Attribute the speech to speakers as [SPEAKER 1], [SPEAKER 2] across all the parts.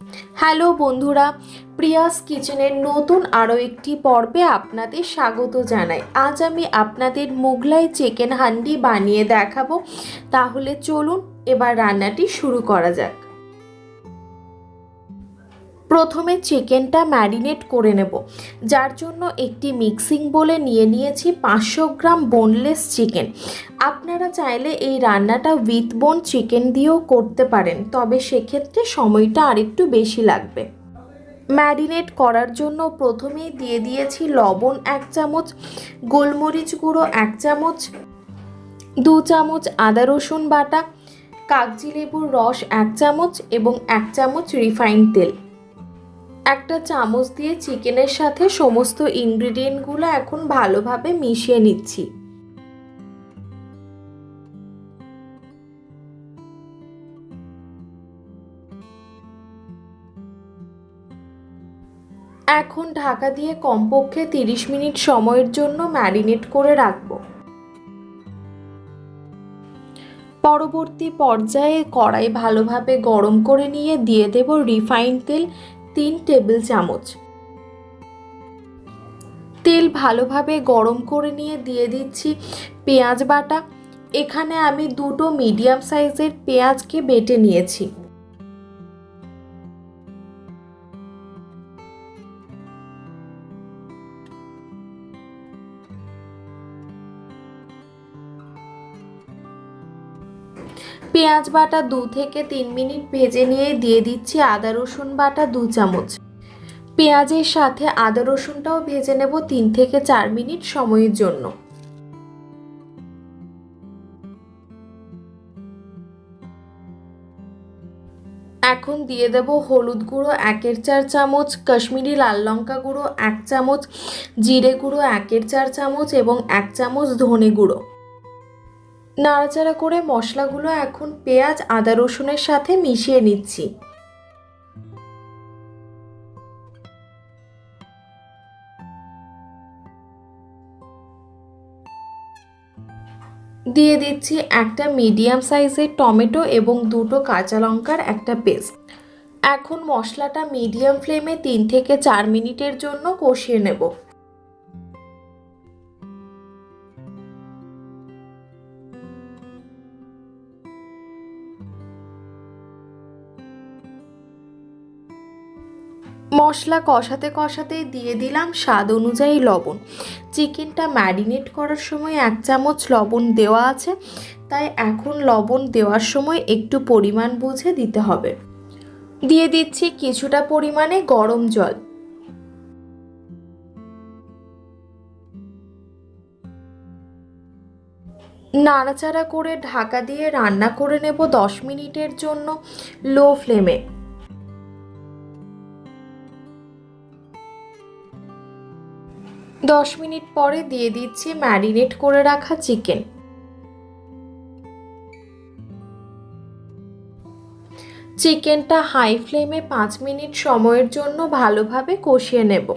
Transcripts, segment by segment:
[SPEAKER 1] Hello বন্ধুরা, Prius কিচেনের নতুন আরও একটি পর্বে আপনাদের স্বাগত জানাই। আজ আমি আপনাদের মুঘলাই চিকেন হান্ডি বানিয়ে দেখাবো। তাহলে চলুন এবার রান্নাটি শুরু করা যাক। প্রথমে চিকেনটা ম্যারিনেট করে নেব, যার জন্য একটি মিক্সিং বোলে নিয়ে নিয়েছি 500 গ্রাম বোনলেস চিকেন। আপনারা চাইলে এই রান্নাটা উইথ বোন চিকেন দিয়েও করতে পারেন, তবে সেক্ষেত্রে সময়টা আরেকটু বেশি লাগবে। ম্যারিনেট করার জন্য প্রথমেই দিয়ে দিয়েছি লবণ 1 চামচ, গোলমরিচ গুঁড়ো 1 চামচ, 2 চামচ আদা রসুন বাটা, কাগজি লেবুর রস 1 চামচ এবং 1 চামচ রিফাইন্ড তেল। একটা চামচ দিয়ে চিকেনের সাথে সমস্ত ইনগ্রিডিয়েন্টগুলো এখন ভালোভাবে মিশিয়ে নিচ্ছি। এখন ঢাকা দিয়ে কমপক্ষে 30 মিনিট সময়ের জন্য ম্যারিনেট করে রাখবো। পরবর্তী পর্যায়ে কড়াই ভালোভাবে গরম করে নিয়ে দিয়ে দেব রিফাইন্ড তেল 3 টেবিল চামচ। তেল ভালোভাবে গরম করে নিয়ে দিয়ে দিচ্ছি পেঁয়াজ বাটা। এখানে আমি দুটো মিডিয়াম সাইজের পেঁয়াজকে বেটে নিয়েছি। পেঁয়াজ বাটা 2 থেকে 3 মিনিট ভেজে নিয়ে দিয়ে দিচ্ছি আদা রসুন বাটা 2 চামচ। পেঁয়াজের সাথে আদা রসুনটাও ভেজে নেব 3 থেকে 4 মিনিট সময়ের জন্য। এখন দিয়ে দেব হলুদ গুঁড়ো 1/4 চামচ, কাশ্মীরি লাল লঙ্কা গুঁড়ো 1 চামচ, জিরে গুঁড়ো 1/4 চামচ এবং 1 চামচ ধনে গুঁড়ো। নাড়াচাড়া করে মশলাগুলো এখন পেঁয়াজ আদা রসুনের সাথে মিশিয়ে নিচ্ছি। দিয়ে দিচ্ছি একটা মিডিয়াম সাইজের টমেটো এবং দুটো কাঁচা লঙ্কার একটা পেস্ট। এখন মশলাটা মিডিয়াম ফ্লেমে 3 থেকে 4 মিনিটের জন্য কষিয়ে নেব। মশলা কষাতে কষাতেই দিয়ে দিলাম স্বাদ অনুযায়ী লবণ। চিকেনটা ম্যারিনেট করার সময় 1 চামচ লবণ দেওয়া আছে, তাই এখন লবণ দেওয়ার সময় একটু পরিমাণ বুঝে দিতে হবে। দিয়ে দিচ্ছি কিছুটা পরিমাণে গরম জল। নাড়াচাড়া করে ঢাকা দিয়ে রান্না করে নেব 10 মিনিটের জন্য লো ফ্লেমে। 10 মিনিট পরে দিয়ে দিচ্ছি ম্যারিনেট করে রাখা চিকেন। চিকেনটা হাই ফ্লেমে 5 মিনিট সময়ের জন্য ভালোভাবে কষিয়ে নেব।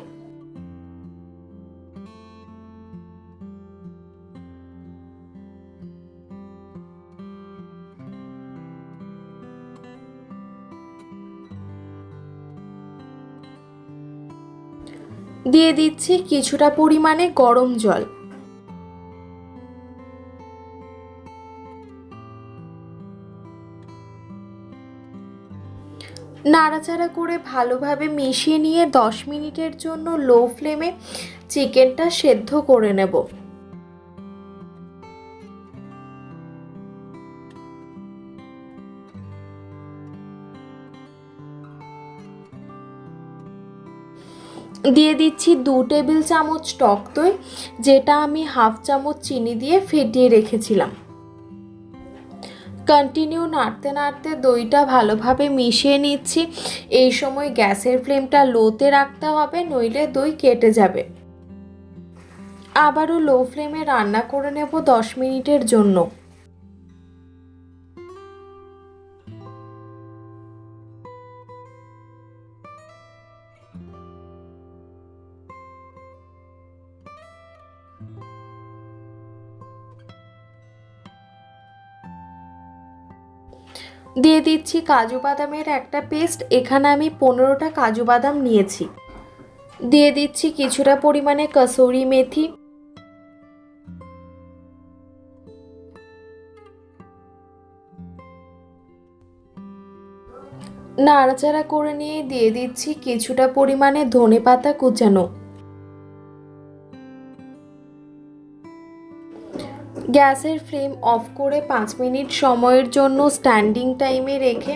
[SPEAKER 1] দিয়ে দিচ্ছি কিছুটা পরিমাণে গরম জল। নাড়াচাড়া করে ভালোভাবে মিশিয়ে নিয়ে 10 মিনিটের জন্য লো ফ্লেমে চিকেনটা সেদ্ধ করে নেব। দিয়ে দিচ্ছি 2 টেবিল চামচ টক দই, যেটা আমি হাফ চামচ চিনি দিয়ে ফেটিয়ে রেখেছিলাম। কন্টিনিউ নাড়তে নাড়তে দইটা ভালোভাবে মিশিয়ে নিচ্ছি। এই সময় গ্যাসের ফ্লেমটা লোতে রাখতে হবে, নইলে দই কেটে যাবে। আবারও লো ফ্লেমে রান্না করে নেব 10 মিনিটের জন্য। দিয়ে দিচ্ছি কাজু বাদামের একটা পেস্ট, এখানে আমি 15টা কাজু বাদাম নিয়েছি। দিয়ে দিচ্ছি কিছুটা পরিমাণে কসুরি মেথি, নাড়াচাড়া করে নিয়ে দিয়ে দিচ্ছি কিছুটা পরিমাণে ধনেপাতা কুচানো। গ্যাসের ফ্লেম অফ করে 5 মিনিট সময়ের জন্য স্ট্যান্ডিং টাইমে রেখে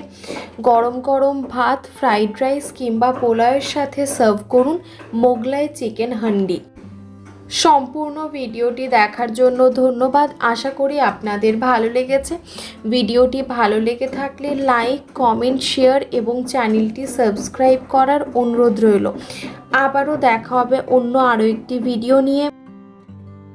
[SPEAKER 1] গরম গরম ভাত, ফ্রাইড রাইস কিংবা পোলাওয়ের সাথে সার্ভ করুন মোগলাই চিকেন হান্ডি। সম্পূর্ণ ভিডিওটি দেখার জন্য ধন্যবাদ। আশা করি আপনাদের ভালো লেগেছে। ভিডিওটি ভালো লেগে থাকলে লাইক, কমেন্ট, শেয়ার এবং চ্যানেলটি সাবস্ক্রাইব করার অনুরোধ রইল। আবারও দেখা হবে অন্য আরও একটি ভিডিও নিয়ে।